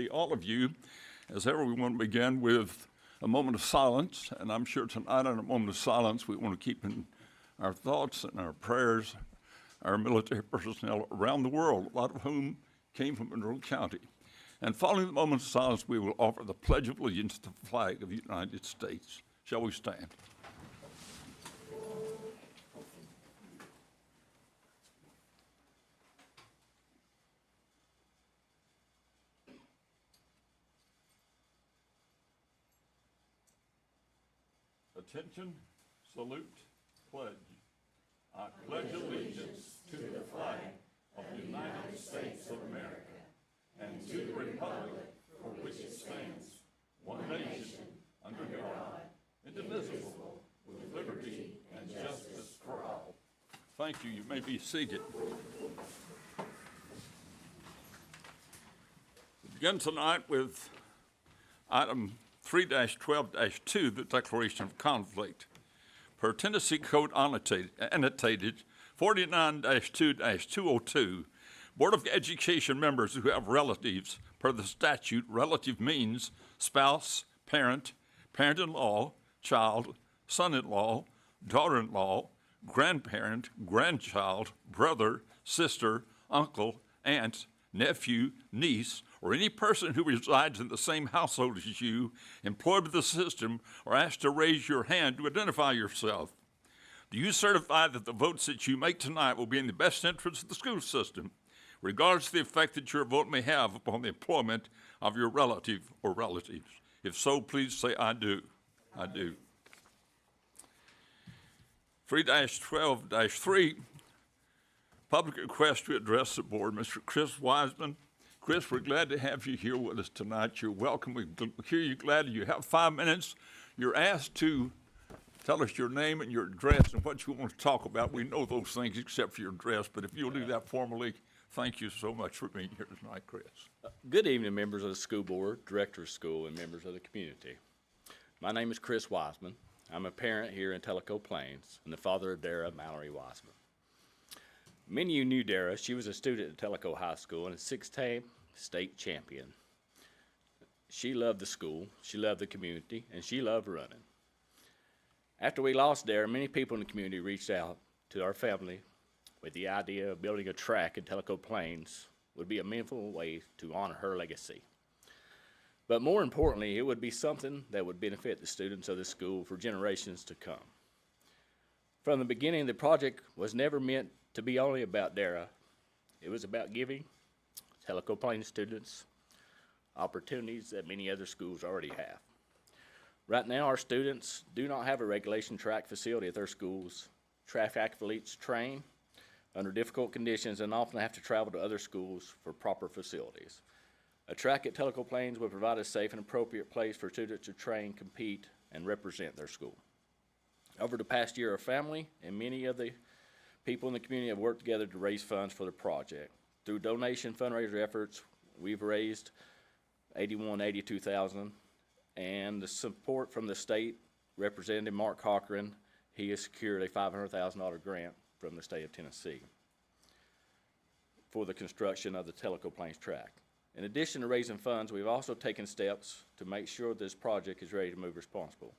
All of you, as ever, we want to begin with a moment of silence, and I'm sure tonight in a moment of silence we want to keep in our thoughts and our prayers our military personnel around the world, a lot of whom came from Monroe County. And following the moment of silence, we will offer the Pledge of Allegiance to the flag of the United States. Shall we stand? Attention, salute, pledge. I pledge allegiance to the flag of the United States of America and to the republic for which it stands, one nation, under God, indivisible, with liberty and justice for all. Thank you. You may be seated. We begin tonight with item 3-12-2, the Declaration of Conflict. Per Tennessee Code annotated 49-2-202, Board of Education members who have relatives, per the statute, relative means spouse, parent, parent-in-law, child, son-in-law, daughter-in-law, grandparent, grandchild, brother, sister, uncle, aunt, nephew, niece, or any person who resides in the same household as you, employed by the system, are asked to raise your hand to identify yourself. Do you certify that the votes that you make tonight will be in the best interest of the school system, regardless of the effect that your vote may have upon the employment of your relative or relatives? If so, please say, I do. I do. 3-12-3, public request to address the board. Mr. Chris Wiseman. Chris, we're glad to have you here with us tonight. You're welcome. We hear you glad you have 5 minutes. You're asked to tell us your name and your address and what you want to talk about. We know those things except for your address, but if you'll do that formally, thank you so much for being here tonight, Chris. Good evening, members of the school board, director of school, and members of the community. My name is Chris Wiseman. I'm a parent here in Tellico Plains and the father of Dara Mallory Wiseman. Many of you knew Dara. She was a student at Tellico High School and a 6-time state champion. She loved the school, she loved the community, and she loved running. After we lost Dara, many people in the community reached out to our family with the idea of building a track in Tellico Plains would be a meaningful way to honor her legacy. But more importantly, it would be something that would benefit the students of the school for generations to come. From the beginning, the project was never meant to be only about Dara. It was about giving Tellico Plains students opportunities that many other schools already have. Right now, our students do not have a regulation track facility at their schools. Track athletes train under difficult conditions and often have to travel to other schools for proper facilities. A track at Tellico Plains would provide a safe and appropriate place for students to train, compete, and represent their school. Over the past year, our family and many of the people in the community have worked together to raise funds for the project. Through donation fundraiser efforts, we've raised $82,000, and the support from the state representative Mark Cochran, he has secured a $500,000 grant from the state of Tennessee for the construction of the Tellico Plains track. In addition to raising funds, we've also taken steps to make sure this project is ready to move responsible.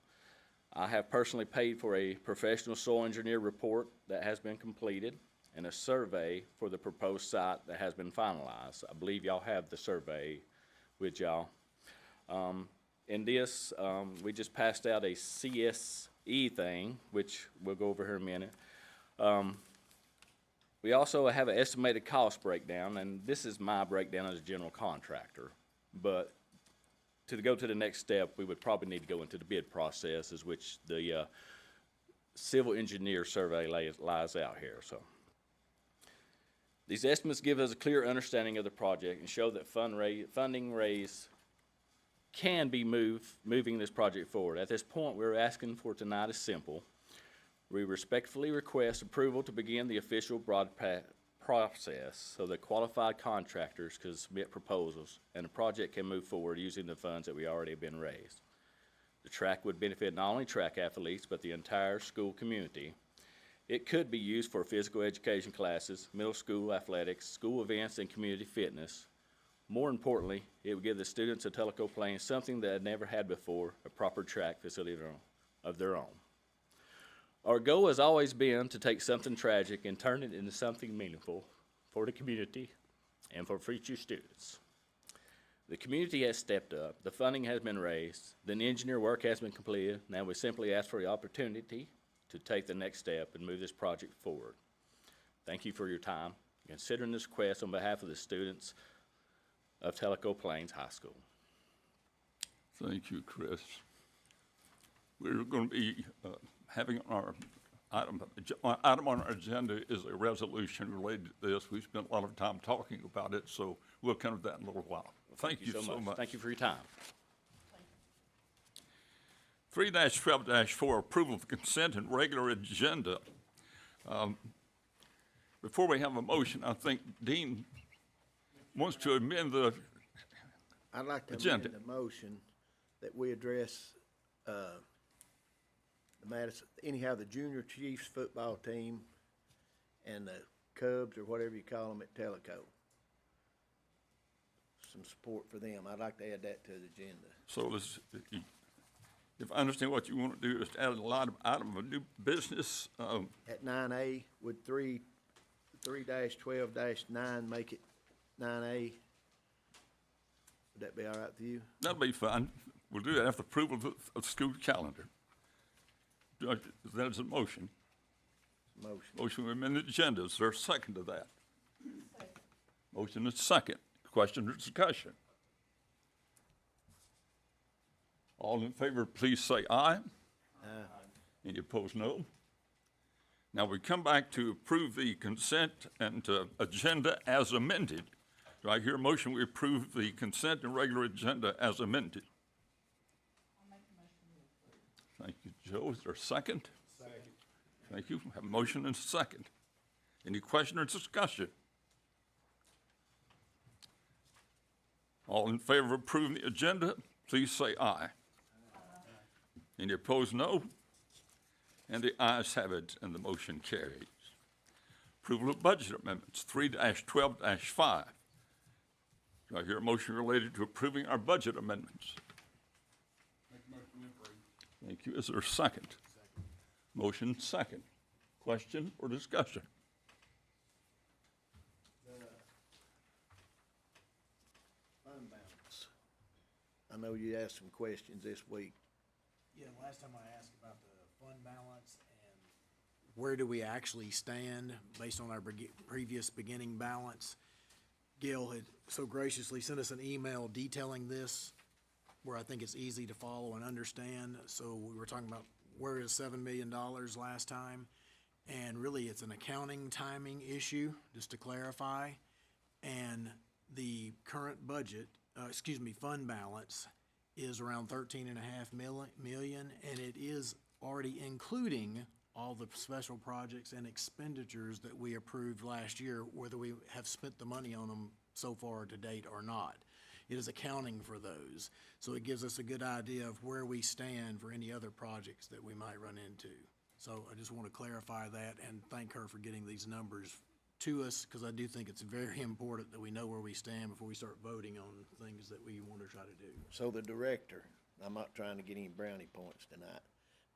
I have personally paid for a professional soil engineer report that has been completed and a survey for the proposed site that has been finalized. I believe y'all have the survey with y'all. In this, we just passed out a CSE thing, which we'll go over here in a minute. We also have an estimated cost breakdown, and this is my breakdown as a general contractor. But to go to the next step, we would probably need to go into the bid process, as which the civil engineer survey lies out here. So these estimates give us a clear understanding of the project and show that funding raised can be moving this project forward. At this point, we're asking for tonight is simple. We respectfully request approval to begin the official process so that qualified contractors can submit proposals and the project can move forward using the funds that we already have been raised. The track would benefit not only track athletes, but the entire school community. It could be used for physical education classes, middle school athletics, school events, and community fitness, More importantly, it would give the students of Tellico Plains something they had never had before, a proper track facility of their own. Our goal has always been to take something tragic and turn it into something meaningful for the community and for future students. The community has stepped up, the funding has been raised, the engineer work has been completed. Now we simply ask for the opportunity to take the next step and move this project forward. Thank you for your time, considering this request on behalf of the students of Tellico Plains High School. Thank you, Chris. We're going to be having our item on our agenda is a resolution related to this. We spent a lot of time talking about it, so we'll come to that in a little while. Thank you so much. Thank you for your time. 3-12-4, approval of consent and regular agenda. Before we have a motion, I think Dean wants to amend the I'd like to agenda. amend the motion that we address, the Madison, anyhow, the junior Chiefs football team and the Cubs, or whatever you call them, at Tellico. Some support for them. I'd like to add that to the agenda. So this, if I understand what you want to do, is to add a lot of item of new business. At 9A, would 3-12-9 make it 9A? Would that be all right with you? That'll be fine. We'll do that after approval of the school calendar. That is a motion. Motion. Motion to amend the agenda. Is there a second to that? Motion is second. Question or discussion? All in favor, please say aye. Aye. Any opposed, no. Now we come back to approve the consent and agenda as amended. Do I hear a motion we approve the consent and regular agenda as amended? I'll make a motion to approve. Thank you, Joe. Is there a second? Second. Thank you. Have a motion and a second. Any question or discussion? All in favor of approving the agenda, please say aye. Any opposed, no. And the ayes have it, and the motion carries. Approval of budget amendments, 3-12-5. Do I hear a motion related to approving our budget amendments? Make a motion to approve. Thank you. Is there a second? Second. Motion second. Question or discussion? Fund balance. I know you asked some questions this week. Yeah, last time I asked about the fund balance and where do we actually stand based on our previous beginning balance. Gail had so graciously sent us an email detailing this, where I think it's easy to follow and understand. So we were talking about where is $7 million last time, and really it's an accounting timing issue, just to clarify. And the current budget, fund balance is around 13.5 million, and it is already including all the special projects and expenditures that we approved last year, whether we have spent the money on them so far to date or not. It is accounting for those. So it gives us a good idea of where we stand for any other projects that we might run into. So I just want to clarify that and thank her for getting these numbers to us, because I do think it's very important that we know where we stand before we start voting on things that we want to try to do. So the director, I'm not trying to get any brownie points tonight,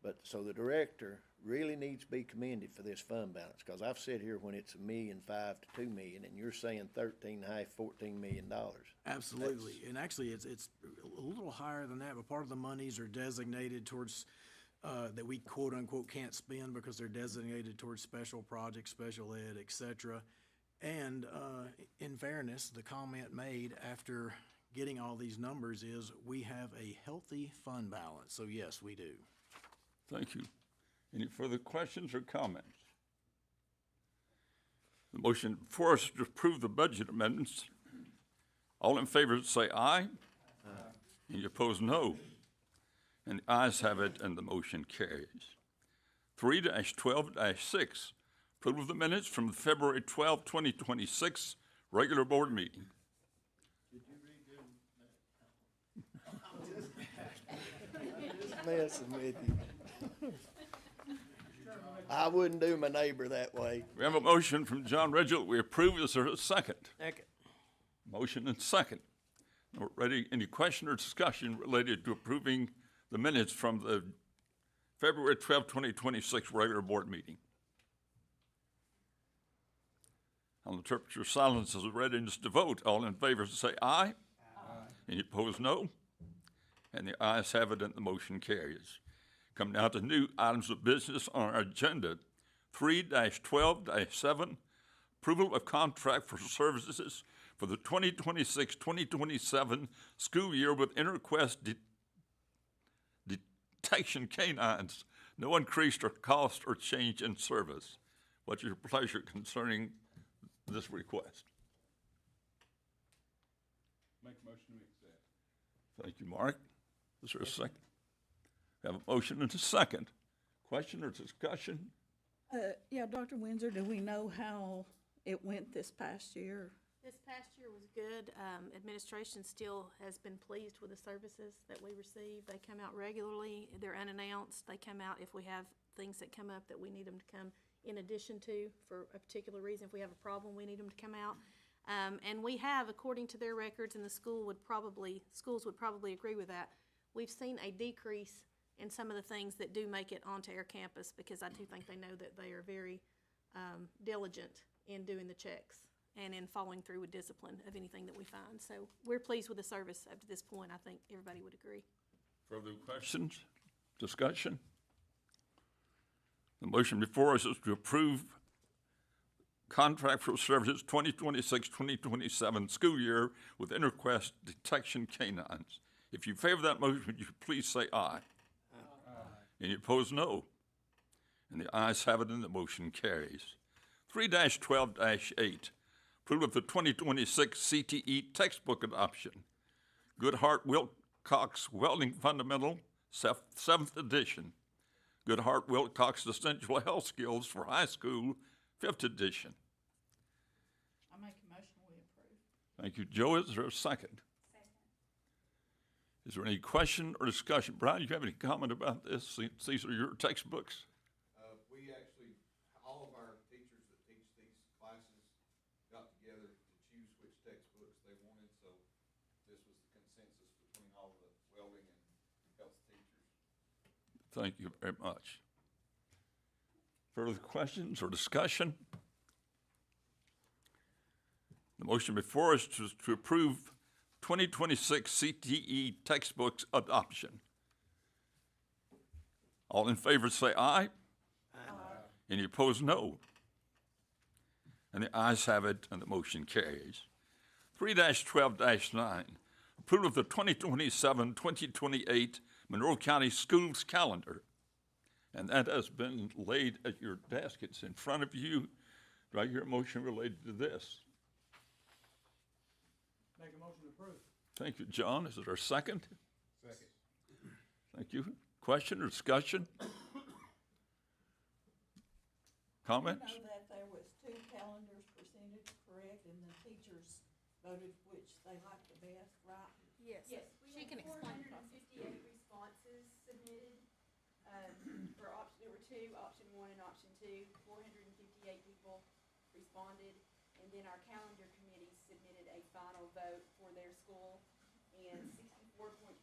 but so the director really needs to be commended for this fund balance, because I've said here when it's $1.5 million to $2 million, and you're saying $13.5, $14 million. Absolutely, and actually it's a little higher than that, but part of the monies are designated towards, that we quote unquote can't spend because they're designated towards special projects, special ed, et cetera. And in fairness, the comment made after getting all these numbers is we have a healthy fund balance. So yes, we do. Thank you. Any further questions or comments? The motion before us is to approve the budget amendments. All in favor say aye. Aye. Any opposed, no. And the ayes have it, and the motion carries. 3-12-6, approval of the minutes from the February 12, 2026 regular board meeting. Did you read them? Just messing with you. I wouldn't do my neighbor that way. We have a motion from John Reginald. We approve. Is there a second? Second. Motion and second. Now we're ready, any question or discussion related to approving the minutes from the February 12, 2026 regular board meeting? I'll interpret your silence as a readiness to vote. All in favor say aye. Aye. Any opposed, no. And the ayes have it, and the motion carries. Come now to new items of business on our agenda. 3-12-7, approval of contract for services for the 2026-2027 school year with InterQuest detection canines. No increase or cost or change in service. What's your pleasure concerning this request? Make a motion to accept. Thank you, Mark. Is there a second? We have a motion and a second. Question or discussion? Yeah, Dr. Windsor, do we know how it went this past year? This past year was good. Administration still has been pleased with the services that we receive. They come out regularly. They're unannounced. They come out if we have things that come up that we need them to come in addition to for a particular reason. If we have a problem, we need them to come out. And we have, according to their records, and the schools would probably agree with that, we've seen a decrease in some of the things that do make it onto our campus, because I do think they know that they are very diligent in doing the checks and in following through with discipline of anything that we find. So we're pleased with the service up to this point. I think everybody would agree. Further questions, discussion? The motion before us is to approve contract for services 2026-2027 school year with InterQuest detection canines. If you favor that motion, would you please say aye? Any opposed, no. And the ayes have it, and the motion carries. 3-12-8, approval of the 2026 CTE textbook adoption. Goodhart Wilcox Welding Fundamental, 7th edition. Goodhart Wilcox Essential Health Skills for High School, 5th edition. I make a motion we approve. Thank you, Joe. Is there a second? Is there any question or discussion? Brian, do you have any comment about this? These are your textbooks. We actually, all of our teachers that teach these classes got together to choose which textbooks they wanted, so this was the consensus between all the welding and health teachers. Thank you very much. Further questions or discussion? The motion before us is to approve 2026 CTE textbooks adoption. All in favor say aye. Aye. Any opposed, no. And the ayes have it, and the motion carries. 3-12-9, approval of the 2027-2028 Monroe County Schools calendar. And that has been laid at your desk. It's in front of you. Do I hear a motion related to this? Make a motion to approve. Thank you, John. Is there a second? Second. Thank you. Question or discussion? Comments? I know that there was 2 calendars presented, correct, and the teachers voted which they liked the best, right? Yes. Yes, we She had can explain the process. 458 responses submitted, for option, there were 2, option 1 and option 2. 458 people responded, and then our calendar committee submitted a final vote for their school, and 64.3%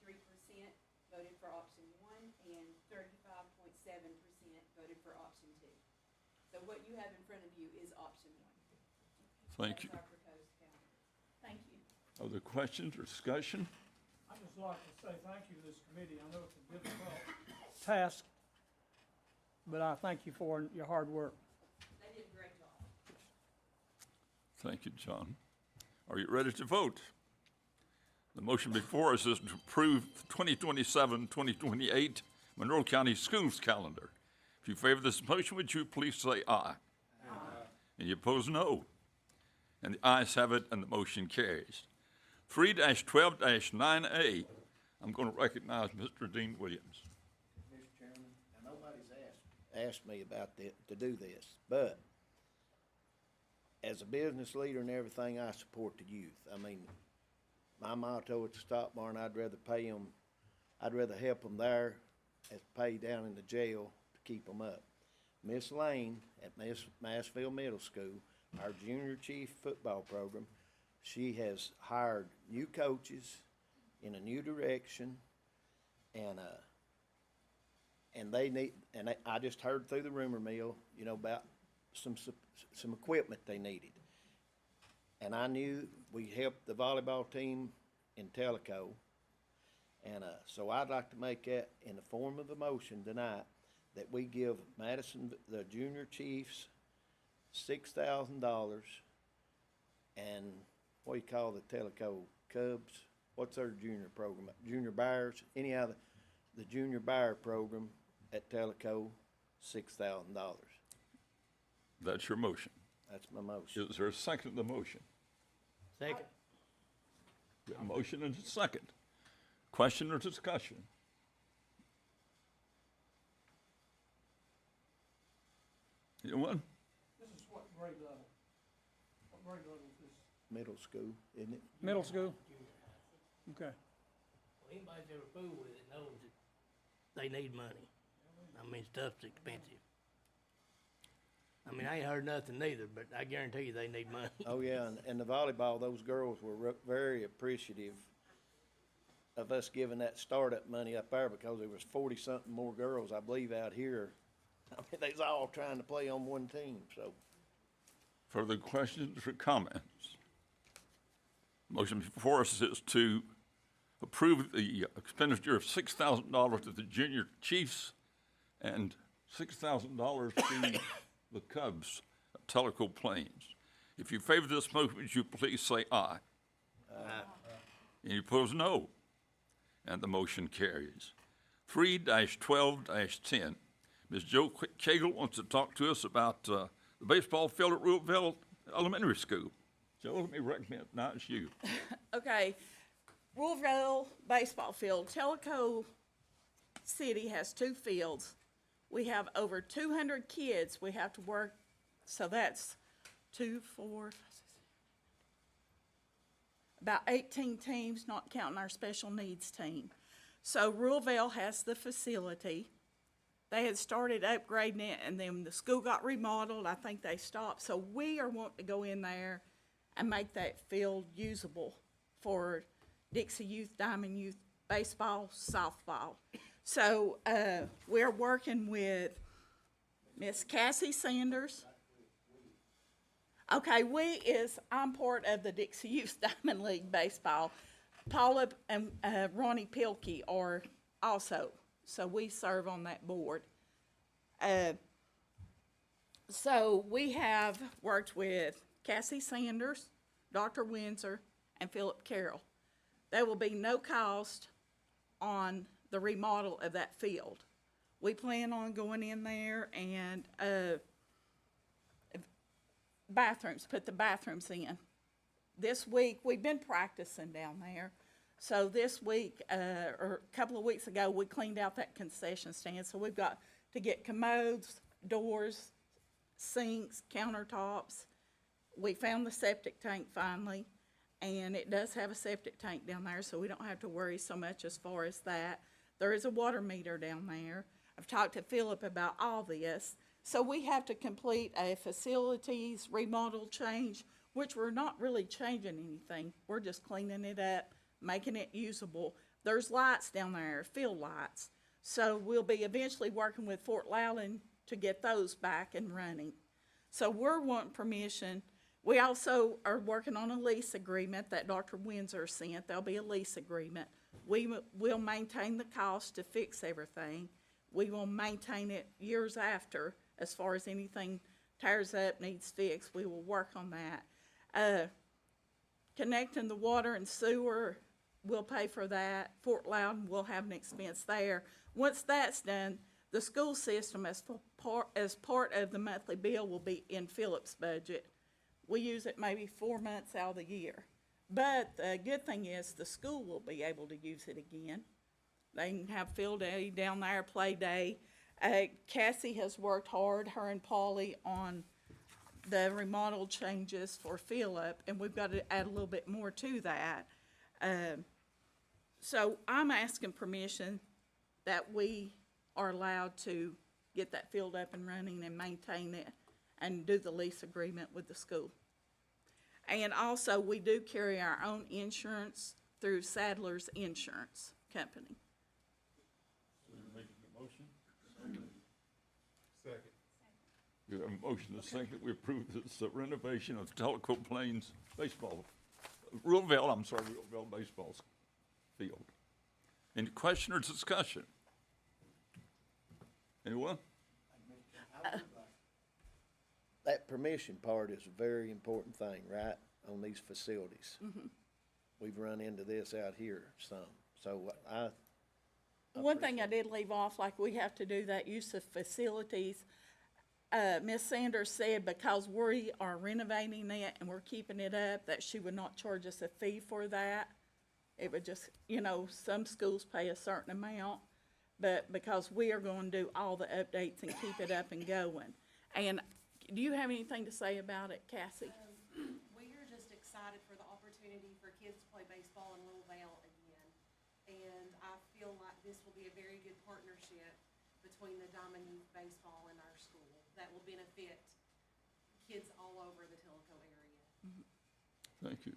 voted for option 1, and 35.7% voted for option 2. So what you have in front of you is option 1. Thank you. That's our proposed calendar. Thank you. Other questions or discussion? I'd just like to say thank you to this committee. I know it's a difficult task, but I thank you for your hard work. They did a great job. Thank you, John. Are you ready to vote? The motion before us is to approve the 2027-2028 Monroe County Schools calendar. If you favor this motion, would you please say aye? Aye. Any opposed, no. And the ayes have it, and the motion carries. 3-12-9A, I'm going to recognize Mr. Dean Williams. Mr. Chairman, now nobody's asked me about to do this, but as a business leader and everything, I support the youth. I mean, my motto at the stock barn, I'd rather help them there as pay down in the jail to keep them up. Miss Lane at Massville Middle School, our junior chief football program, she has hired new coaches in a new direction, and they need, and I just heard through the rumor mill, you know, about some equipment they needed. And I knew we helped the volleyball team in Tellico, and so I'd like to make that in the form of a motion tonight, that we give Madison, the junior chiefs, $6,000, and what do you call the Tellico Cubs? What's their junior program? Junior Bears? Anyhow, the junior Bear program at Tellico, $6,000. That's your motion. That's my motion. Is there a second to the motion? Second. We have a motion and a second. Question or discussion? Anyone? This is what grade level? What grade level is this? Middle school, isn't it? Middle school? Okay. Well, anybody that's ever fooled with it knows that they need money. I mean, stuff's expensive. I mean, I ain't heard nothing neither, but I guarantee you they need money. Oh, yeah, and the volleyball, those girls were very appreciative of us giving that startup money up there, because there was 40-something more girls, I believe, out here. I mean, they was all trying to play on one team, so. Further questions or comments? Motion before us is to approve the expenditure of $6,000 to the junior chiefs and $6,000 to the Cubs at Tellico Plains. If you favor this motion, would you please say aye? Aye. Any opposed, no. And the motion carries. 3-12-10. Ms. Joe Cagle wants to talk to us about the baseball field at Roosevelt Elementary School. Joe, let me recognize you. Okay, Roosevelt baseball field, Tellico City has 2 fields. We have over 200 kids we have to work, so that's 2, 4, 5, 6, about 18 teams, not counting our special needs team. So Roosevelt has the facility. They had started upgrading it, and then the school got remodeled. I think they stopped. So we are wanting to go in there and make that field usable for Dixie Youth, Diamond Youth, baseball, softball. So we're working with Miss Cassie Sanders. Okay, I'm part of the Dixie Youth Diamond League baseball. Paula and Ronnie Pilkey are also, so we serve on that board. So we have worked with Cassie Sanders, Dr. Windsor, and Philip Carroll. There will be no cost on the remodel of that field. We plan on going in there and bathrooms, put the bathrooms in. This week, we've been practicing down there. So this week, or a couple of weeks ago, we cleaned out that concession stand. So we've got to get commodes, doors, sinks, countertops. We found the septic tank finally, and it does have a septic tank down there, so we don't have to worry so much as far as that. There is a water meter down there. I've talked to Philip about all this. So we have to complete a facilities remodel change, which we're not really changing anything. We're just cleaning it up, making it usable. There's lights down there, field lights. So we'll be eventually working with Fort Loudon to get those back and running. So we're wanting permission. We also are working on a lease agreement that Dr. Windsor sent. There'll be a lease agreement. We will maintain the cost to fix everything. We will maintain it years after. As far as anything tears up, needs fixed, we will work on that. Connecting the water and sewer, we'll pay for that. Fort Loudon will have an expense there. Once that's done, the school system as part of the monthly bill will be in Philip's budget. We use it maybe 4 months out of the year. But the good thing is the school will be able to use it again. They can have field day down there, play day. Cassie has worked hard, her and Paulie, on the remodel changes for Philip, and we've got to add a little bit more to that. So I'm asking permission that we are allowed to get that field up and running and maintain it and do the lease agreement with the school. And also, we do carry our own insurance through Sadler's Insurance Company. Second. You have a motion to second that we approve this renovation of Tellico Plains baseball, Roosevelt baseball field. Any question or discussion? Anyone? That permission part is a very important thing, right, on these facilities. We've run into this out here some, so One thing I did leave off, like we have to do that use of facilities. Ms. Sanders said because we are renovating it and we're keeping it up, that she would not charge us a fee for that. It would just, some schools pay a certain amount, but because we are going to do all the updates and keep it up and going. And do you have anything to say about it, Cassie? We are just excited for the opportunity for kids to play baseball in Louisville again. And I feel like this will be a very good partnership between the Diamond Youth Baseball and our school that will benefit kids all over the Tellico area. Thank you.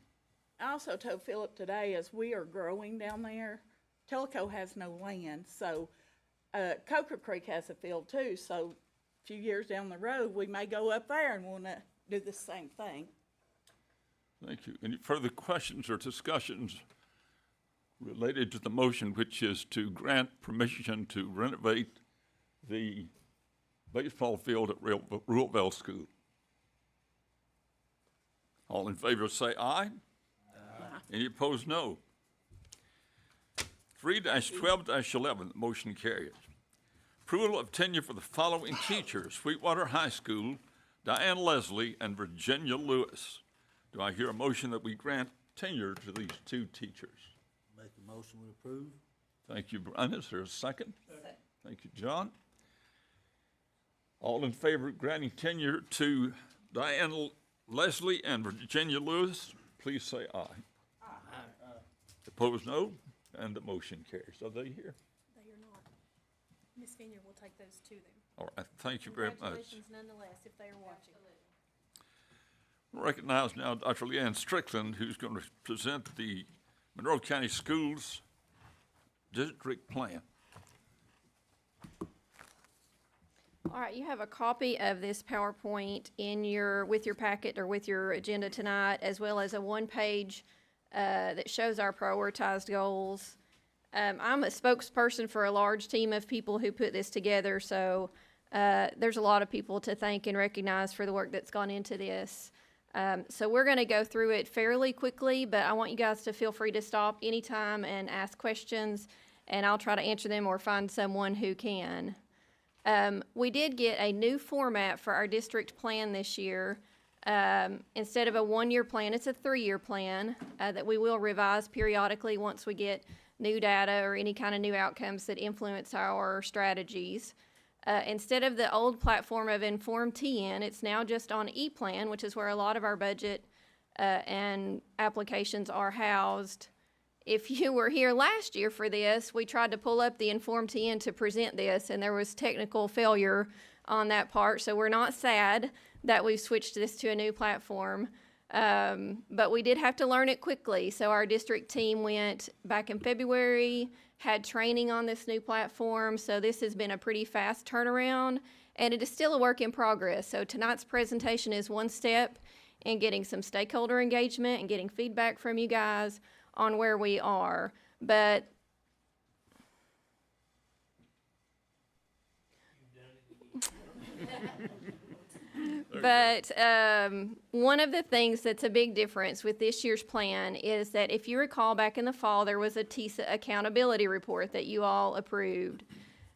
I also told Philip today, as we are growing down there, Tellico has no land, so Coker Creek has a field too, so a few years down the road, we may go up there and want to do the same thing. Thank you. Any further questions or discussions related to the motion, which is to grant permission to renovate the baseball field at Roosevelt School? All in favor say aye. Any opposed, no. 3-12-11, the motion carries. Approval of tenure for the following teachers: Sweetwater High School, Diane Leslie and Virginia Lewis. Do I hear a motion that we grant tenure to these two teachers? Make a motion we approve. Thank you, Brian. Is there a second? Second. Thank you, John. All in favor of granting tenure to Diane Leslie and Virginia Lewis, please say aye. Opposed, no, and the motion carries. Are they here? They are not. Ms. Vineyard will take those to them. All right, thank you very much. Congratulations nonetheless, if they are watching. Recognize now Dr. Leanne Strickland, who's going to present the Monroe County Schools District Plan. All right, you have a copy of this PowerPoint with your packet or with your agenda tonight, as well as a one-page that shows our prioritized goals. I'm a spokesperson for a large team of people who put this together, so there's a lot of people to thank and recognize for the work that's gone into this. So we're going to go through it fairly quickly, but I want you guys to feel free to stop anytime and ask questions, and I'll try to answer them or find someone who can. We did get a new format for our district plan this year. Instead of a one-year plan, it's a 3-year plan that we will revise periodically once we get new data or any kind of new outcomes that influence our strategies. Instead of the old platform of Inform TN, it's now just on ePlan, which is where a lot of our budget and applications are housed. If you were here last year for this, we tried to pull up the Inform TN to present this, and there was technical failure on that part, so we're not sad that we've switched this to a new platform. But we did have to learn it quickly, so our district team went back in February, had training on this new platform, so this has been a pretty fast turnaround, and it is still a work in progress. So tonight's presentation is one step in getting some stakeholder engagement and getting feedback from you guys on where we are. But one of the things that's a big difference with this year's plan is that if you recall back in the fall, there was a TISA accountability report that you all approved.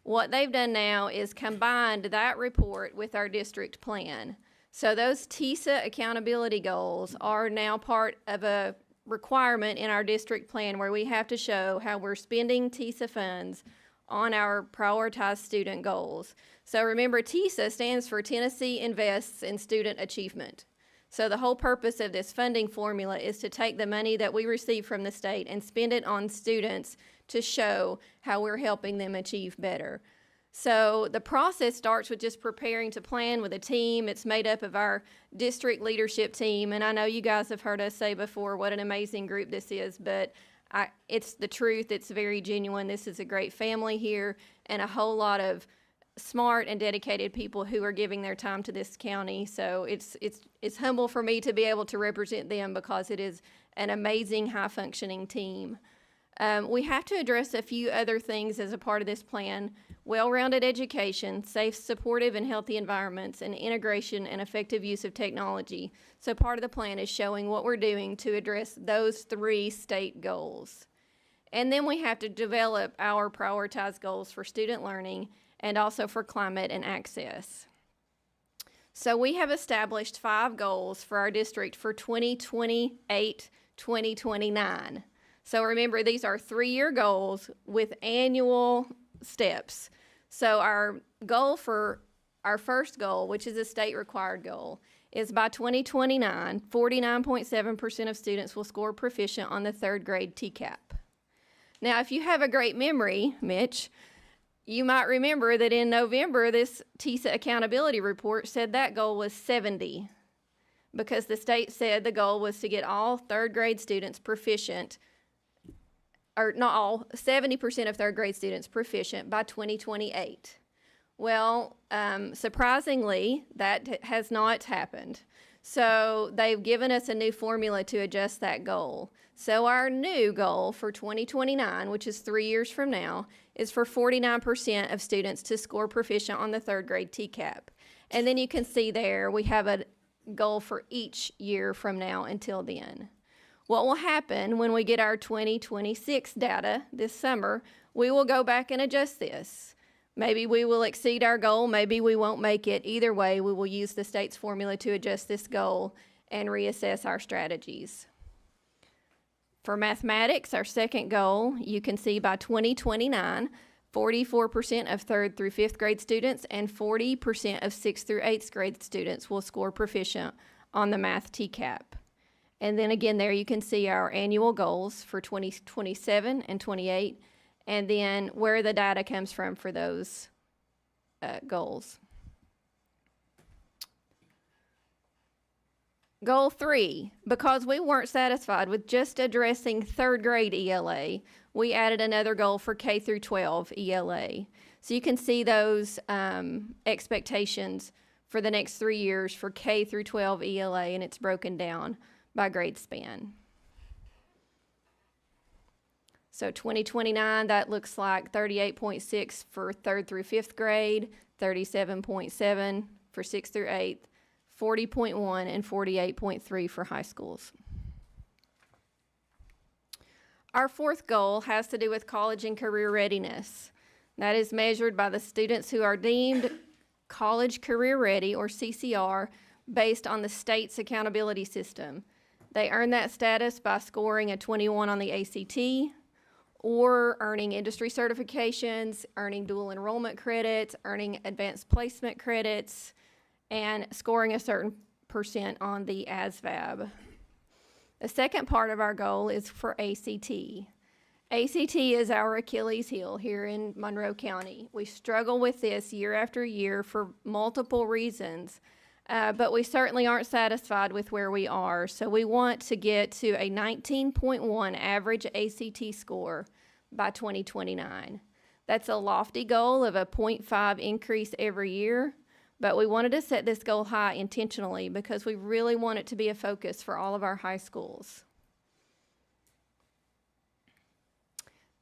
What they've done now is combined that report with our district plan. So those TISA accountability goals are now part of a requirement in our district plan where we have to show how we're spending TISA funds on our prioritized student goals. So remember, TISA stands for Tennessee Invests in Student Achievement. So the whole purpose of this funding formula is to take the money that we receive from the state and spend it on students to show how we're helping them achieve better. So the process starts with just preparing to plan with a team. It's made up of our district leadership team, and I know you guys have heard us say before what an amazing group this is, but it's the truth. It's very genuine. This is a great family here, and a whole lot of smart and dedicated people who are giving their time to this county. So it's humble for me to be able to represent them because it is an amazing, high-functioning team. We have to address a few other things as a part of this plan: well-rounded education, safe, supportive, and healthy environments, and integration and effective use of technology. So part of the plan is showing what we're doing to address those 3 state goals. And then we have to develop our prioritized goals for student learning and also for climate and access. So we have established 5 goals for our district for 2028-2029. So remember, these are 3-year goals with annual steps. So our goal for our first goal, which is a state required goal, is by 2029, 49.7% of students will score proficient on the 3rd grade TCAP. Now, if you have a great memory, Mitch, you might remember that in November, this TISA accountability report said that goal was 70, because the state said the goal was to get all 3rd grade students proficient, or not all, 70% of 3rd grade students proficient by 2028. Well, surprisingly, that has not happened. So they've given us a new formula to adjust that goal. So our new goal for 2029, which is 3 years from now, is for 49% of students to score proficient on the 3rd grade TCAP. And then you can see there we have a goal for each year from now until then. What will happen when we get our 2026 data this summer, we will go back and adjust this. Maybe we will exceed our goal, maybe we won't make it. Either way, we will use the state's formula to adjust this goal and reassess our strategies. For mathematics, our second goal, you can see by 2029, 44% of 3rd through 5th grade students and 40% of 6th through 8th grade students will score proficient on the math TCAP. And then again, there you can see our annual goals for 2027 and 28, and then where the data comes from for those goals. Goal 3, because we weren't satisfied with just addressing 3rd grade ELA, we added another goal for K through 12 ELA. So you can see those expectations for the next 3 years for K through 12 ELA, and it's broken down by grade span. So 2029, that looks like 38.6 for 3rd through 5th grade, 37.7 for 6th through 8th, 40.1 and 48.3 for high schools. Our 4th goal has to do with college and career readiness. That is measured by the students who are deemed college career ready, or CCR, based on the state's accountability system. They earn that status by scoring a 21 on the ACT, or earning industry certifications, earning dual enrollment credits, earning advanced placement credits, and scoring a certain percent on the ASVAB. The second part of our goal is for ACT. ACT is our Achilles heel here in Monroe County. We struggle with this year after year for multiple reasons, but we certainly aren't satisfied with where we are. So we want to get to a 19.1 average ACT score by 2029. That's a lofty goal of a 0.5 increase every year, but we wanted to set this goal high intentionally because we really want it to be a focus for all of our high schools.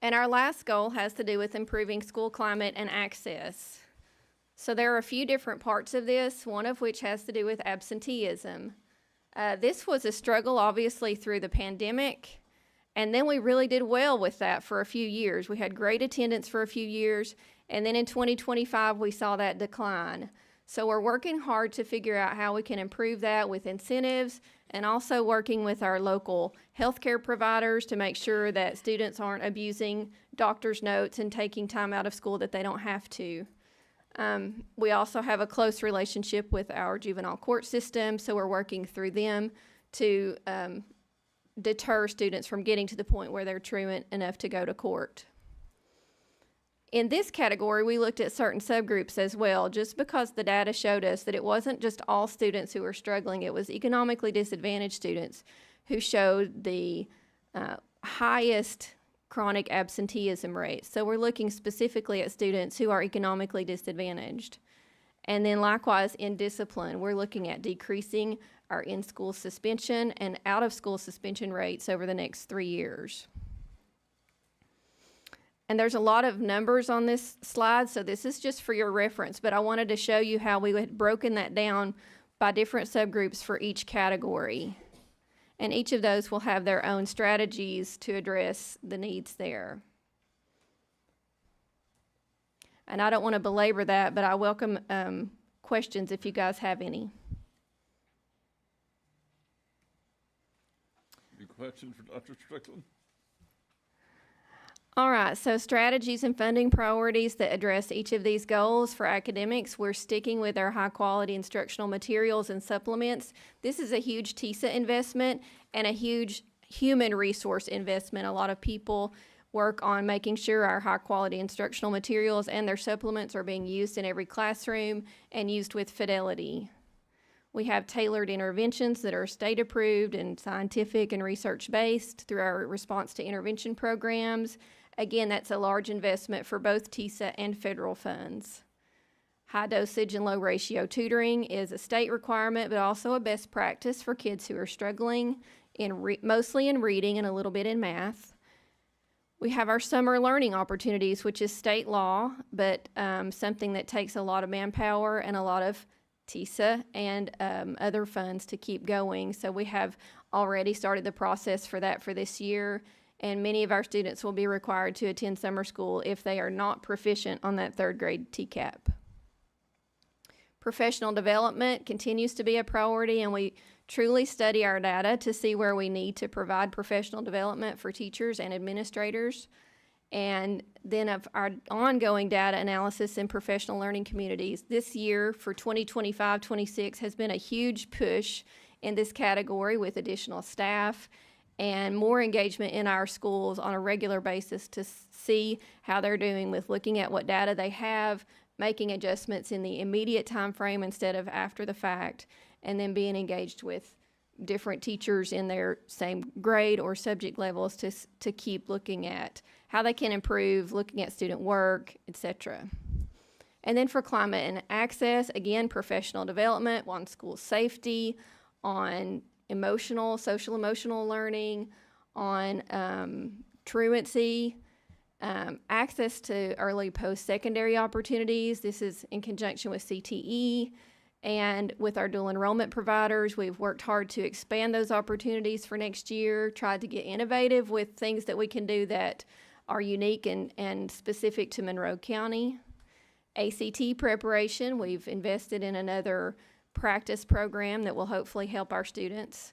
And our last goal has to do with improving school climate and access. So there are a few different parts of this, one of which has to do with absenteeism. This was a struggle, obviously, through the pandemic, and then we really did well with that for a few years. We had great attendance for a few years, and then in 2025, we saw that decline. So we're working hard to figure out how we can improve that with incentives, and also working with our local healthcare providers to make sure that students aren't abusing doctor's notes and taking time out of school that they don't have to. We also have a close relationship with our juvenile court system, so we're working through them to deter students from getting to the point where they're truant enough to go to court. In this category, we looked at certain subgroups as well, just because the data showed us that it wasn't just all students who were struggling, it was economically disadvantaged students who showed the highest chronic absenteeism rates. So we're looking specifically at students who are economically disadvantaged. And then likewise in discipline, we're looking at decreasing our in-school suspension and out-of-school suspension rates over the next 3 years. And there's a lot of numbers on this slide, so this is just for your reference, but I wanted to show you how we had broken that down by different subgroups for each category. And each of those will have their own strategies to address the needs there. And I don't want to belabor that, but I welcome questions if you guys have any. Any questions for Dr. Strickland? All right, so strategies and funding priorities that address each of these goals. For academics, we're sticking with our high-quality instructional materials and supplements. This is a huge TISA investment and a huge human resource investment. A lot of people work on making sure our high-quality instructional materials and their supplements are being used in every classroom and used with fidelity. We have tailored interventions that are state-approved and scientific and research-based through our response to intervention programs. Again, that's a large investment for both TISA and federal funds. High dosage and low ratio tutoring is a state requirement, but also a best practice for kids who are struggling mostly in reading and a little bit in math. We have our summer learning opportunities, which is state law, but something that takes a lot of manpower and a lot of TISA and other funds to keep going. So we have already started the process for that for this year, and many of our students will be required to attend summer school if they are not proficient on that third grade TCAP. Professional development continues to be a priority, and we truly study our data to see where we need to provide professional development for teachers and administrators. And then of our ongoing data analysis in professional learning communities. This year for 2025-26 has been a huge push in this category with additional staff and more engagement in our schools on a regular basis to see how they're doing with looking at what data they have, making adjustments in the immediate time frame instead of after the fact, and then being engaged with different teachers in their same grade or subject levels to keep looking at how they can improve, looking at student work, etc. And then for climate and access, again, professional development on school safety, on social emotional learning, on truancy, access to early post-secondary opportunities. This is in conjunction with CTE. And with our dual enrollment providers, we've worked hard to expand those opportunities for next year, tried to get innovative with things that we can do that are unique and specific to Monroe County. ACT preparation, we've invested in another practice program that will hopefully help our students.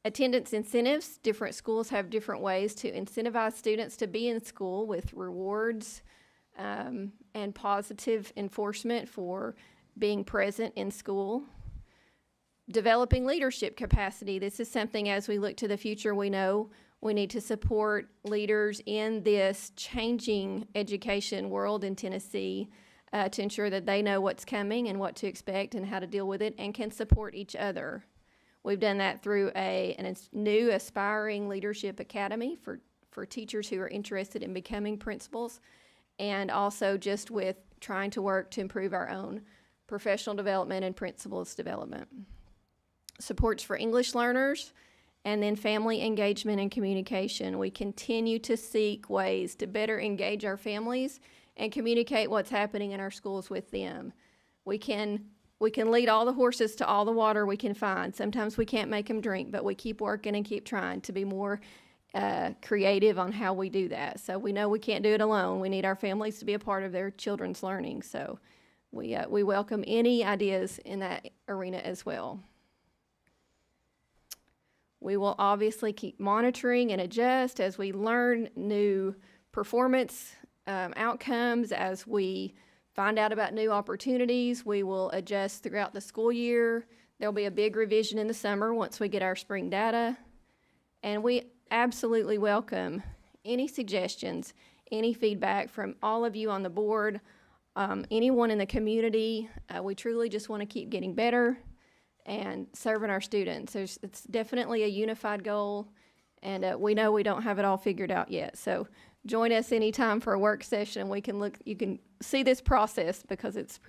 Attendance incentives, different schools have different ways to incentivize students to be in school with rewards and positive enforcement for being present in school. Developing leadership capacity. This is something as we look to the future, we know we need to support leaders in this changing education world in Tennessee to ensure that they know what's coming and what to expect and how to deal with it and can support each other. We've done that through a new Aspiring Leadership Academy for teachers who are interested in becoming principals, and also just with trying to work to improve our own professional development and principals development. Supports for English learners, and then family engagement and communication. We continue to seek ways to better engage our families and communicate what's happening in our schools with them. We can lead all the horses to all the water we can find. Sometimes we can't make them drink, but we keep working and keep trying to be more creative on how we do that. So we know we can't do it alone. We need our families to be a part of their children's learning. So we welcome any ideas in that arena as well. We will obviously keep monitoring and adjust as we learn new performance outcomes, as we find out about new opportunities. We will adjust throughout the school year. There'll be a big revision in the summer once we get our spring data. And we absolutely welcome any suggestions, any feedback from all of you on the board, anyone in the community. We truly just want to keep getting better and serving our students. It's definitely a unified goal, and we know we don't have it all figured out yet. So join us anytime for a work session. We can you can see this process because it's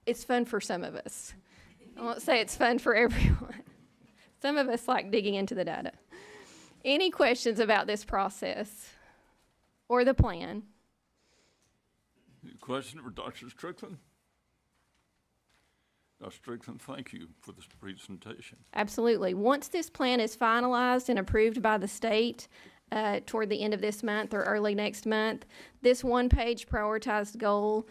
it's fun for some of us. I won't say it's fun for everyone. Some of us like digging into the data. Any questions about this process or the plan? Any question for Dr. Strickland? Dr. Strickland, thank you for this presentation. Absolutely. Once this plan is finalized and approved by the state toward the end of this month or early next month, this one-page prioritized goal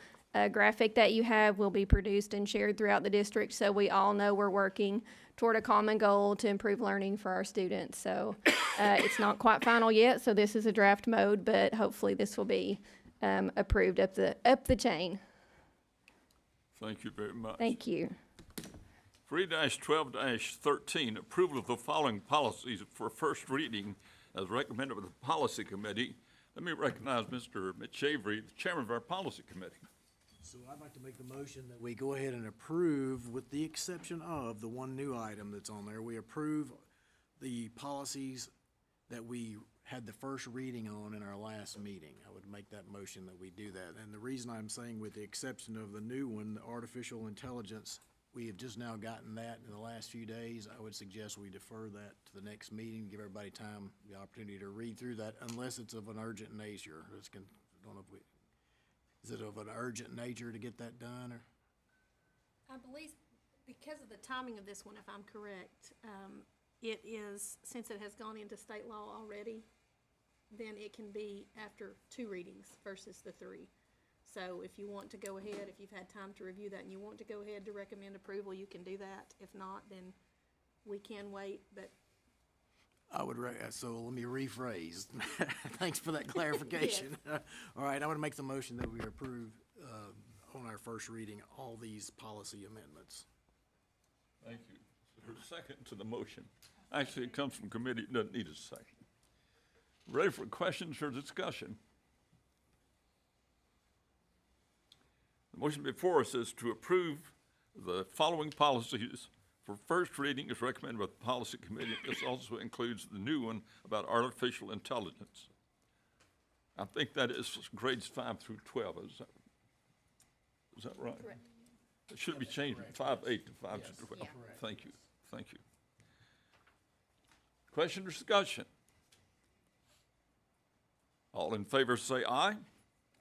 graphic that you have will be produced and shared throughout the district, so we all know we're working toward a common goal to improve learning for our students. So it's not quite final yet, so this is a draft mode, but hopefully this will be approved up the chain. Thank you very much. Thank you. 3-12-13, approval of the following policies for first reading as recommended by the Policy Committee. Let me recognize Mr. Mitch Avery, the chairman of our Policy Committee. So I'd like to make the motion that we go ahead and approve, with the exception of the one new item that's on there. We approve the policies that we had the first reading on in our last meeting. I would make that motion that we do that. And the reason I'm saying with the exception of the new one, the artificial intelligence, we have just now gotten that in the last few days. I would suggest we defer that to the next meeting, give everybody time, the opportunity to read through that, unless it's of an urgent nature. Don't know if we, is it of an urgent nature to get that done, or? I believe, because of the timing of this one, if I'm correct, it is, since it has gone into state law already, then it can be after 2 readings versus the 3. So if you want to go ahead, if you've had time to review that and you want to go ahead to recommend approval, you can do that. If not, then we can wait, but. So let me rephrase. Thanks for that clarification. All right, I would make the motion that we approve, on our first reading, all these policy amendments. Thank you. Is there a second to the motion? Actually, it comes from committee, it doesn't need a second. Ready for questions or discussion? The motion before us is to approve the following policies for first reading as recommended by the Policy Committee. This also includes the new one about artificial intelligence. I think that is grades 5 through 12. Is that right? Correct. It should be changed from 5-8 to 5 to 12. Yeah. Thank you. Thank you. Question or discussion? All in favor say aye.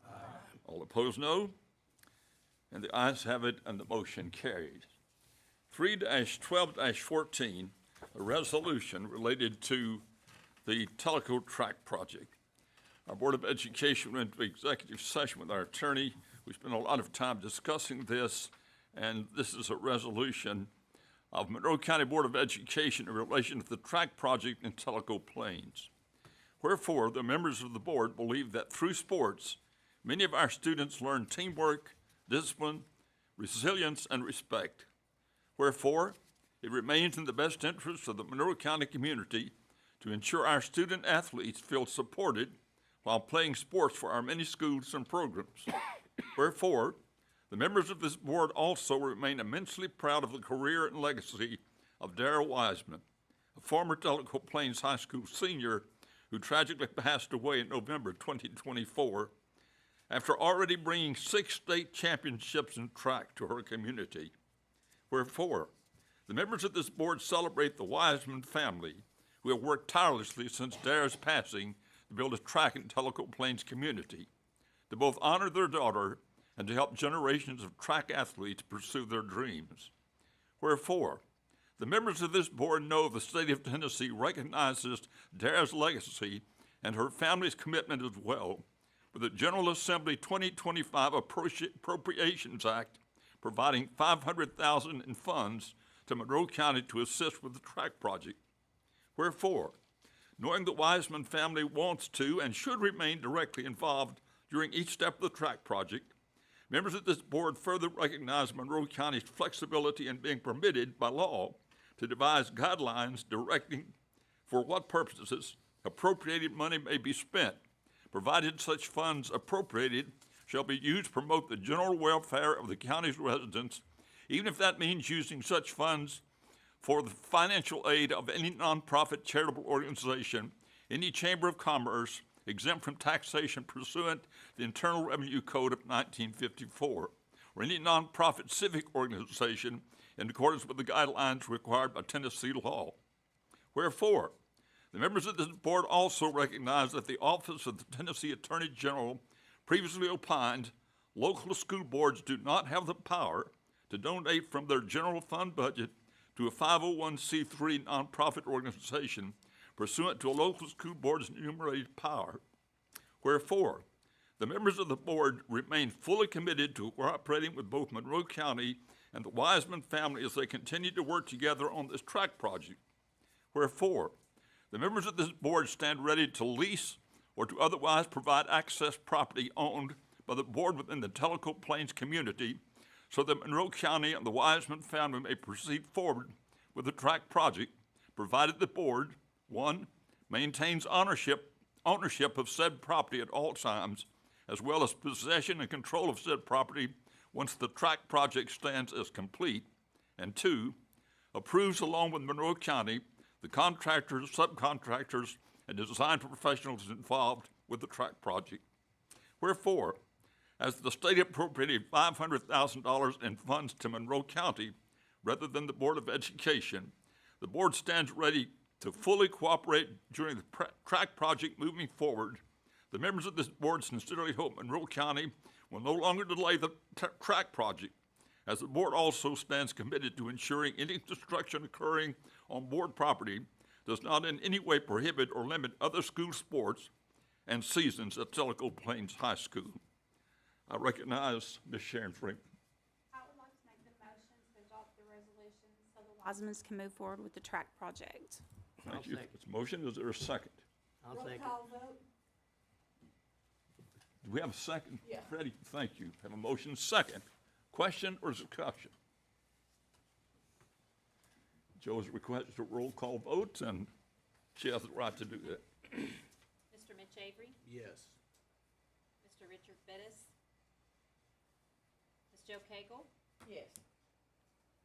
Aye. All opposed, no. And the ayes have it, and the motion carries. 3-12-14, a resolution related to the Tellico Track project. Our Board of Education went into executive session with our attorney. We spent a lot of time discussing this, and this is a resolution of Monroe County Board of Education in relation to the track project in Tellico Plains. Wherefore, the members of the board believe that through sports, many of our students learn teamwork, discipline, resilience, and respect. Wherefore, it remains in the best interest of the Monroe County community to ensure our student athletes feel supported while playing sports for our many schools and programs. Wherefore, the members of this board also remain immensely proud of the career and legacy of Darrell Wiseman, a former Tellico Plains High School senior who tragically passed away in November 2024 after already bringing 6 state championships in track to her community. Wherefore, the members of this board celebrate the Wiseman family who have worked tirelessly since Darrell's passing to build a track in Tellico Plains community, to both honor their daughter and to help generations of track athletes pursue their dreams. Wherefore, the members of this board know the state of Tennessee recognizes Darrell's legacy and her family's commitment as well, with the General Assembly 2025 Appropriations Act providing $500,000 in funds to Monroe County to assist with the track project. Wherefore, knowing the Wiseman family wants to and should remain directly involved during each step of the track project, members of this board further recognize Monroe County's flexibility in being permitted by law to devise guidelines directing for what purposes appropriated money may be spent, provided such funds appropriated shall be used to promote the general welfare of the county's residents, even if that means using such funds for the financial aid of any nonprofit charitable organization, any chamber of commerce exempt from taxation pursuant to the Internal Revenue Code of 1954, or any nonprofit civic organization in accordance with the guidelines required by Tennessee law. Wherefore, the members of this board also recognize that the Office of the Tennessee Attorney General previously opined local school boards do not have the power to donate from their general fund budget to a 501c3 nonprofit organization pursuant to a local school board's enumerated power. Wherefore, the members of the board remain fully committed to cooperating with both Monroe County and the Wiseman family as they continue to work together on this track project. Wherefore, the members of this board stand ready to lease or to otherwise provide access property owned by the board within the Tellico Plains community so that Monroe County and the Wiseman family may proceed forward with the track project, provided the board, 1, maintains ownership of said property at all times, as well as possession and control of said property once the track project stands as complete, and 2, approves along with Monroe County the contractors, subcontractors, and design professionals involved with the track project. Wherefore, as the state appropriated $500,000 in funds to Monroe County rather than the Board of Education, the board stands ready to fully cooperate during the track project moving forward. The members of this board sincerely hope Monroe County will no longer delay the track project, as the board also stands committed to ensuring any destruction occurring on board property does not in any way prohibit or limit other school sports and seasons at Tellico Plains High School. I recognize Ms. Sharon Freeman. I would like to make the motion to adopt the resolution so the Wisemans can move forward with the track project. Thank you for this motion. Is there a second? I'll second. vote? Do we have a second? Yeah. Freddie, thank you. Have a motion second. Question or discussion? Joe's requested a roll call vote, and she has the right to do that. Mr. Mitch Avery, Yes. Mr. Richard Bettis, Ms. Joe Cagle, Yes.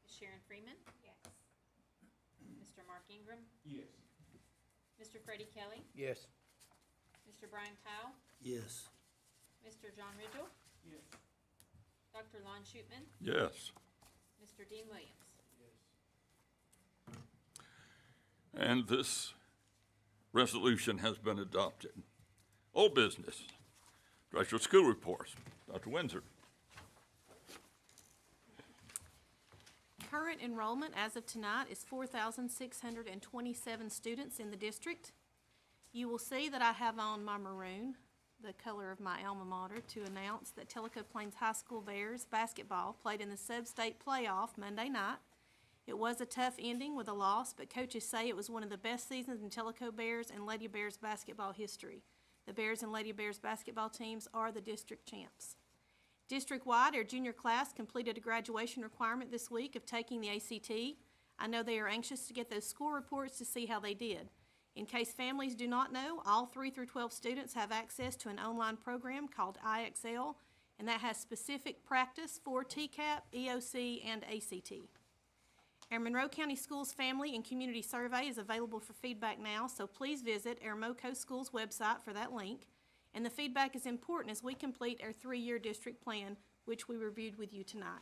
Ms. Sharon Freeman, Yes. Mr. Mark Ingram, Yes. Mr. Freddie Kelly, Yes. Mr. Brian Powell, Yes. Mr. John Ridgel, Yes. Dr. Lon Schutman, Yes. Mr. Dean Williams. And this resolution has been adopted. Old business. Director of School Reports. Dr. Windsor. Current enrollment as of tonight is 4,627 students in the district. You will see that I have on my maroon, the color of my alma mater, to announce that Tellico Plains High School Bears basketball played in the sub-state playoff Monday night. It was a tough ending with a loss, but coaches say it was one of the best seasons in Tellico Bears and Lady Bears basketball history. The Bears and Lady Bears basketball teams are the district champs. District-wide, our junior class completed a graduation requirement this week of taking the ACT. I know they are anxious to get those score reports to see how they did. In case families do not know, all 3 through 12 students have access to an online program called IXL, and that has specific practice for TCAP, EOC, and ACT. Our Monroe County Schools Family and Community Survey is available for feedback now, so please visit our MoCo Schools website for that link. And the feedback is important as we complete our 3-year district plan, which we reviewed with you tonight.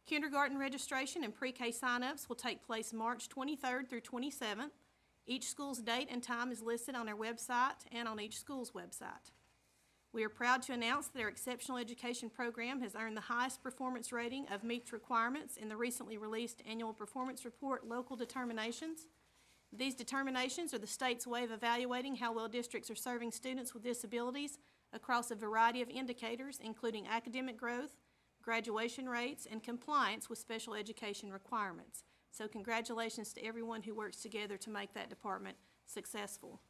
Kindergarten registration and pre-K sign-ups will take place March 23rd through 27th. Each school's date and time is listed on our website and on each school's website. We are proud to announce that our exceptional education program has earned the highest performance rating of meets requirements in the recently released annual performance report local determinations. These determinations are the state's way of evaluating how well districts are serving students with disabilities across a variety of indicators, including academic growth, graduation rates, and compliance with special education requirements. So congratulations to everyone who works together to make that department successful.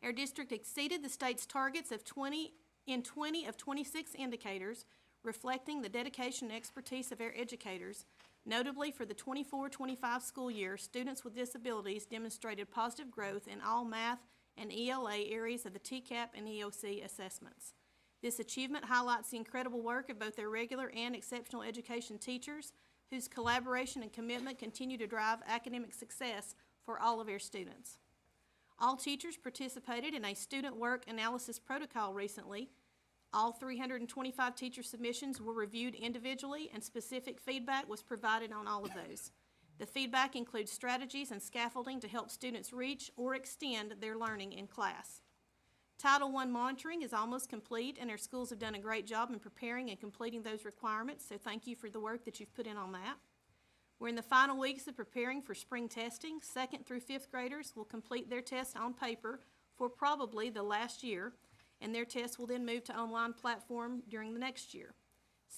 Our district exceeded the state's targets of 20 of 26 indicators, reflecting the dedication and expertise of our educators. Notably, for the 24-25 school year, students with disabilities demonstrated positive growth in all math and ELA areas of the TCAP and EOC assessments. This achievement highlights the incredible work of both their regular and exceptional education teachers, whose collaboration and commitment continue to drive academic success for all of our students. All teachers participated in a student work analysis protocol recently. All 325 teacher submissions were reviewed individually, and specific feedback was provided on all of those. The feedback includes strategies and scaffolding to help students reach or extend their learning in class. Title I monitoring is almost complete, and our schools have done a great job in preparing and completing those requirements, so thank you for the work that you've put in on that. We're in the final weeks of preparing for spring testing. 2nd through 5th graders will complete their test on paper for probably the last year, and their tests will then move to online platform during the next year.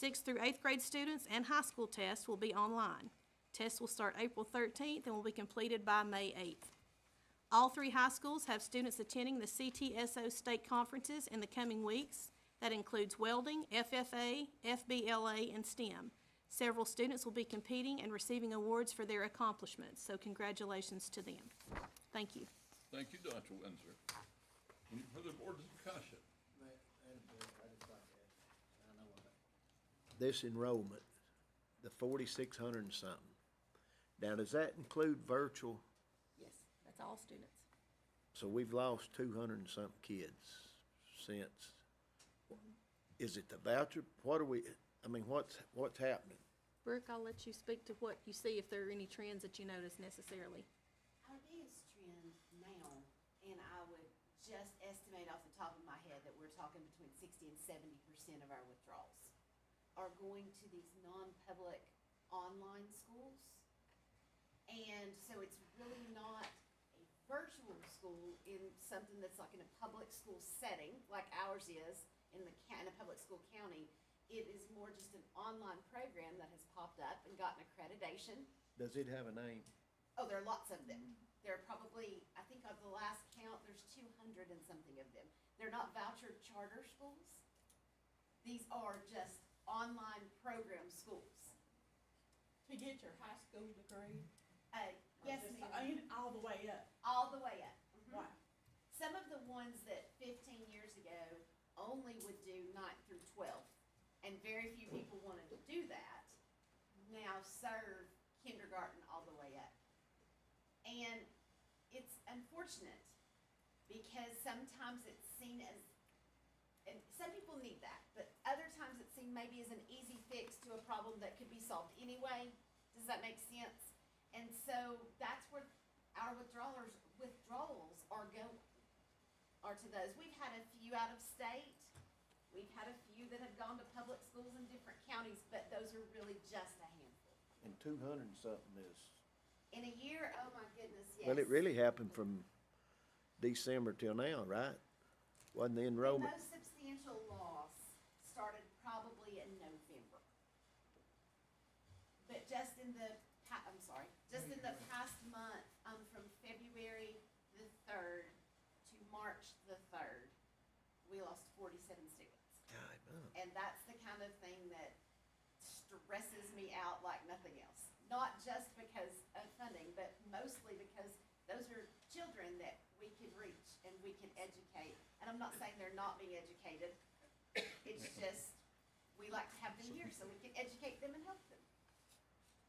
6th through 8th grade students and high school tests will be online. Tests will start April 13th and will be completed by May 8th. All 3 high schools have students attending the CTSO state conferences in the coming weeks. That includes welding, FFA, FBLA, and STEM. Several students will be competing and receiving awards for their accomplishments, so congratulations to them. Thank you. Thank you, Dr. Windsor. Any further board discussion? This enrollment, the 4,600 and something. Now, does that include virtual? Yes, that's all students. So we've lost 200 and something kids since. Is it the voucher? What are we, I mean, what's happening? Brooke, I'll let you speak to what you see, if there are any trends that you notice necessarily. Our biggest trend now, and I would just estimate off the top of my head that we're talking between 60 and 70% of our withdrawals are going to these non-public online schools. And so it's really not a virtual school in something that's like in a public school setting, like ours is in a public school county. It is more just an online program that has popped up and gotten accreditation. Does it have a name? Oh, there are lots of them. There are probably, I think of the last count, there's 200 and something of them. They're not voucher charter schools. These are just online program schools. To get your high school degree? Yes, Just, ma'am. I mean, all the way up. All the way up. Wow. Some of the ones that 15 years ago only would do 9th through 12th, and very few people wanted to do that, now serve kindergarten all the way up. And it's unfortunate because sometimes it's seen as, and some people need that, but other times it's seen maybe as an easy fix to a problem that could be solved anyway. Does that make sense? And so that's where our withdrawals are going, are to those. We've had a few out of state. We've had a few that have gone to public schools in different counties, but those are really just a handful. And 200 and something is, In a year, oh my goodness, yes. well, it really happened from December till now, right? Wasn't the The enrollment? most substantial loss started probably in November. But just in the past month, from February the 3rd to March the 3rd, we lost 47 students. God, no. And that's the kind of thing that stresses me out like nothing else. Not just because of funding, but mostly because those are children that we can reach and we can educate. And I'm not saying they're not being educated. It's just, we like to have them here so we can educate them and help them.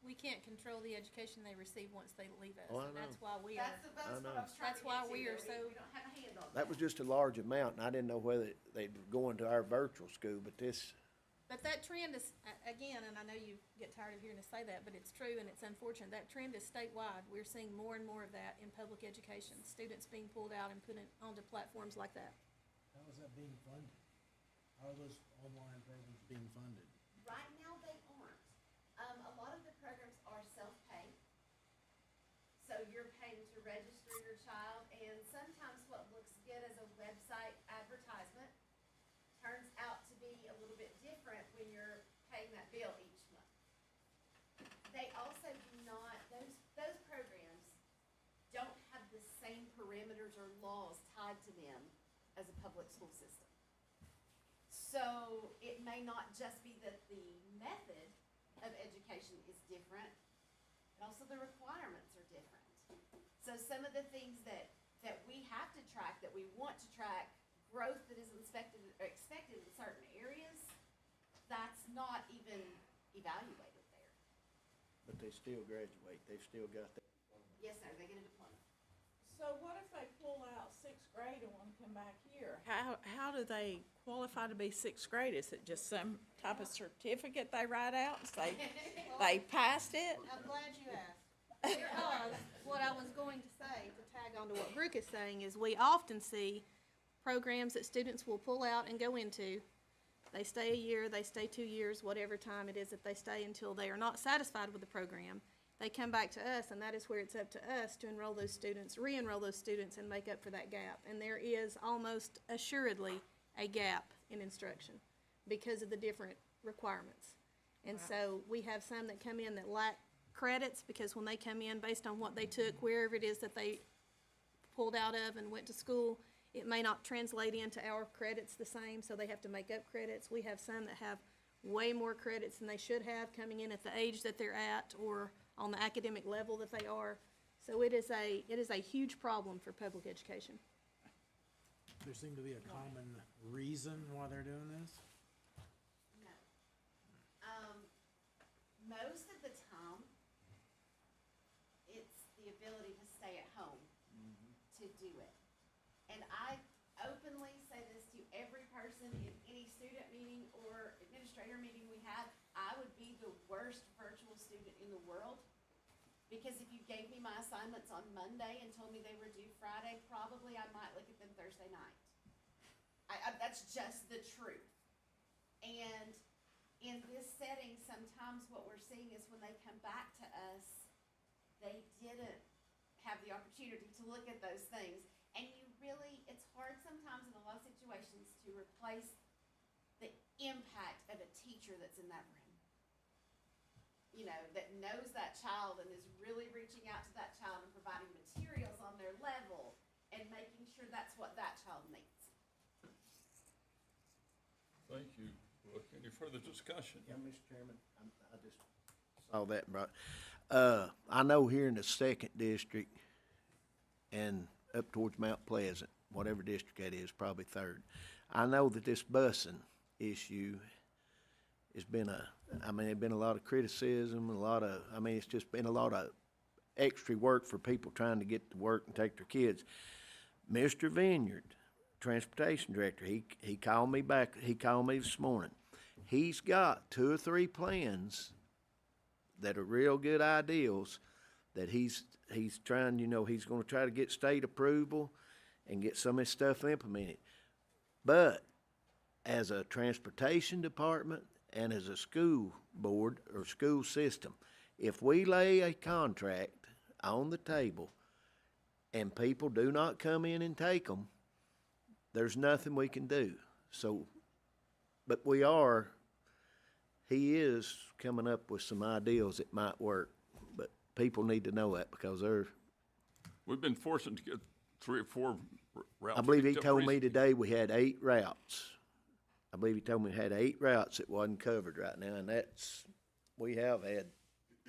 We can't control the education they receive once they leave us, Oh, I and that's know. why we are, That's what I was trying That's to why get to we are there. so- We don't have a hand on That was just a large amount, and I didn't know whether they were going to our virtual school, but this, but that trend is, again, and I know you get tired of hearing us say that, but it's true and it's unfortunate, that trend is statewide. We're seeing more and more of that in public education, students being pulled out and put onto platforms like that. How is that being funded? How are those online programs being funded? Right now, they aren't. A lot of the programs are self-pay. So you're paying to register your child, and sometimes what looks good as a website advertisement turns out to be a little bit different when you're paying that bill each month. They also do not, those programs don't have the same parameters or laws tied to them as a public school system. So it may not just be that the method of education is different, but also the requirements are different. So some of the things that that we have to track, that we want to track growth that is expected in certain areas, that's not even evaluated there. But they still graduate, they've still got that. Yes, sir, they get a diploma. So what if they pull out sixth grade and want to come back here? How do they qualify to be sixth grade? Is it just some type of certificate they write out and say they passed it? I'm glad you asked. Because what I was going to say, to tag on to what Brooke is saying, is we often see programs that students will pull out and go into. They stay a year, they stay 2 years, whatever time it is that they stay until they are not satisfied with the program. They come back to us, and that is where it's up to us to enroll those students, re-enroll those students, and make up for that gap. And there is almost assuredly a gap in instruction because of the different requirements. And so we have some that come in that lack credits because when they come in based on what they took, wherever it is that they pulled out of and went to school, it may not translate into our credits the same, so they have to make up credits. We have some that have way more credits than they should have coming in at the age that they're at or on the academic level that they are. So it is a huge problem for public education. There seemed to be a common reason why they're doing this? No. Most of the time, it's the ability to stay at home to do it. And I openly say this to every person in any student meeting or administrator meeting we have, I would be the worst virtual student in the world. Because if you gave me my assignments on Monday and told me they were due Friday, probably I might look at them Thursday night. That's just the truth. And in this setting, sometimes what we're seeing is when they come back to us, they didn't have the opportunity to look at those things. And you really, it's hard sometimes in a lot of situations to replace the impact of a teacher that's in that room. You know, that knows that child and is really reaching out to that child and providing materials on their level and making sure that's what that child needs. Thank you. Brooke. Any further discussion? Yeah, Mr. Chairman, I just saw that, bro. I know here in the second district and up towards Mount Pleasant, whatever district that is, probably third, I know that this busing issue has been there's been a lot of criticism, it's just been a lot of extra work for people trying to get to work and take their kids. Mr. Vineyard, transportation director, he called me back, he called me this morning. He's got 2 or 3 plans that are real good ideals that he's trying, he's gonna try to get state approval and get some of this stuff implemented. But as a transportation department and as a school board or school system, if we lay a contract on the table and people do not come in and take them, there's nothing we can do. So, but he is coming up with some ideals that might work, but people need to know that because We've been fortunate to get 3 or 4 routes. I believe he picked up told me recently. today we had 8 routes. I believe he told me we had 8 routes that wasn't covered right now, and we have had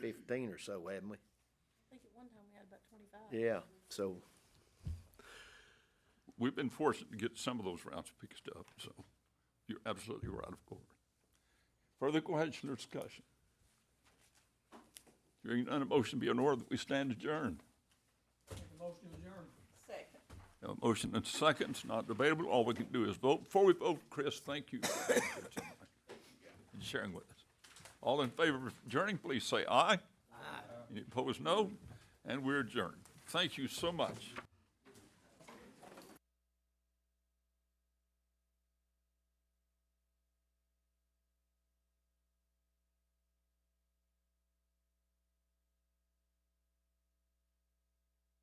15 or so, haven't we? I think at one time we had about 25. Yeah, so, We've been fortunate to get some of those routes picked up, so you're absolutely right, of course. Further question or discussion? Hearing none, a motion be in order that we stand adjourned. Make a motion to adjourn. Second. A motion and seconds, not debatable. All we can do is vote. Before we vote, Chris, thank you for being here tonight and sharing with us. All in favor of adjourning, please say aye. Aye. Any opposed, no. And we're adjourned. Thank you so much.